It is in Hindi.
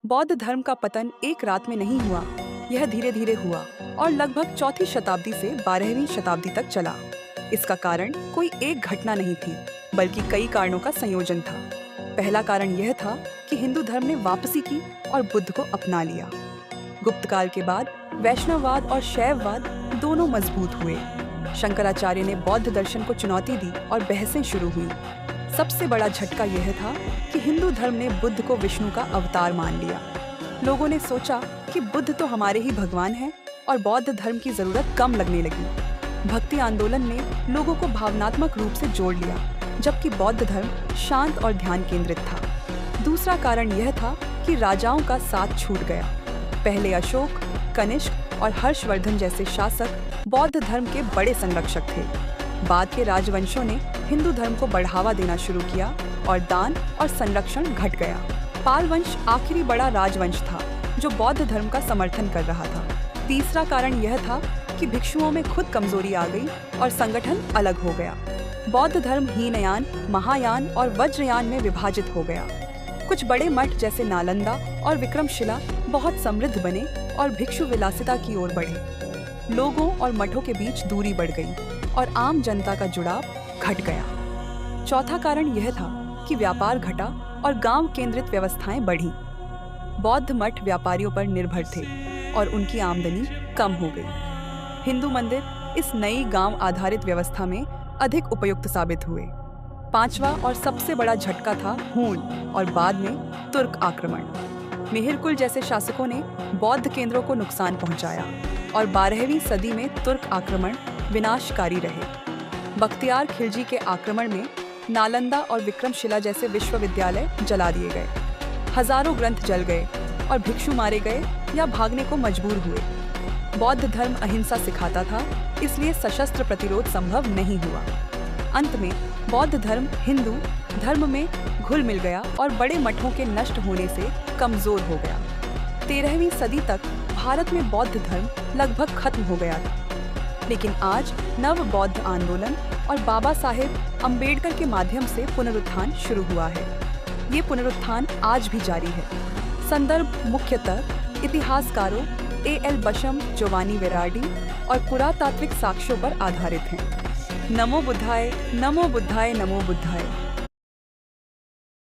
बौद्ध धर्म का पतन एक रात में नहीं हुआ। यह धीरे धीरे हुआ और लगभग चौथी शताब्दी से 12वीं शताब्दी तक चला। इसका कारण कोई एक घटना नहीं थी, बल्कि कई कारणों का संयोजन था। पहला कारण यह था कि हिंदू धर्म ने वापसी की और बुद्ध को अपना लिया। गुप्त काल के बाद वैष्णववाद और शैववाद दोनों मजबूत हुए। शंकराचार्य ने बौद्ध दर्शन को चुनौती दी और बहसें शुरू हुई। सबसे बड़ा झटका यह था कि हिंदू धर्म ने बुद्ध को विष्णु का अवतार मान लिया। लोगों ने सोचा कि बुद्ध तो हमारे ही भगवान हैं और बौद्ध धर्म की जरूरत कम लगने लगी। भक्ति आंदोलन ने लोगों को भावनात्मक रूप से जोड़ लिया, जबकि बौद्ध धर्म शांत और ध्यान केंद्रित था। दूसरा कारण यह था कि राजाओं का साथ छूट गया। पहले अशोक, कनिष्क और हर्षवर्धन जैसे शासक बौद्ध धर्म के बड़े संरक्षक थे। बाद के राजवंशों ने हिंदू धर्म को बढ़ावा देना शुरू किया और दान और संरक्षण घट गया। पाल वंश आखिरी बड़ा राजवंश था जो बौद्ध धर्म का समर्थन कर रहा था। तीसरा कारण यह था कि भिक्षुओं में खुद कमजोरी आ गई और संगठन अलग हो गया। बौद्ध धर्म हीनयान, महायान और वज्रयान में विभाजित हो गया। कुछ बड़े मठ जैसे नालंदा और विक्रमशिला बहुत समृद्ध बने और भिक्षु विलासिता की ओर बढ़े। लोगों और मठों के बीच दूरी बढ़ गई और आम जनता का जुड़ाव घट गया। चौथा कारण यह था कि व्यापार घटा और गांव केंद्रित व्यवस्थाएं बढ़ीं। बौद्ध मठ व्यापारियों पर निर्भर थे और उनकी आमदनी कम हो गई। हिंदू मंदिर इस नई गांव आधारित व्यवस्था में अधिक उपयुक्त साबित हुए। पांचवा और सबसे बड़ा झटका था हूण और बाद में तुर्क आक्रमण। मिहिरकुल जैसे शासकों ने बौद्ध केंद्रों को नुकसान पहुंचाया और 12वीं सदी में तुर्क आक्रमण विनाशकारी रहे। बख्तियार खिलजी के आक्रमण में नालंदा और विक्रमशिला जैसे विश्वविद्यालय जला दिए गए। हजारों ग्रंथ जल गए और भिक्षु मारे गए या भागने को मजबूर हुए। बौद्ध धर्म अहिंसा सिखाता था, इसलिए सशस्त्र प्रतिरोध संभव नहीं हुआ। अंत में बौद्ध धर्म हिंदू धर्म में घुल मिल गया और बड़े मठों के नष्ट होने से कमजोर हो गया। 13वीं सदी तक भारत में बौद्ध धर्म लगभग खत्म हो गया था, लेकिन आज नव बौद्ध आंदोलन और बाबा साहेब अम्बेडकर के माध्यम से पुनरुत्थान शुरू हुआ है। ये पुनरुत्थान आज भी जारी है। संदर्भ मुख्यतः इतिहासकारों A.L. बशम, जोवानी वेरार्डी और पुरातात्विक साक्ष्यों पर आधारित हैं। नमो बुद्धाय, नमो बुद्धाय, नमो बुद्धाय।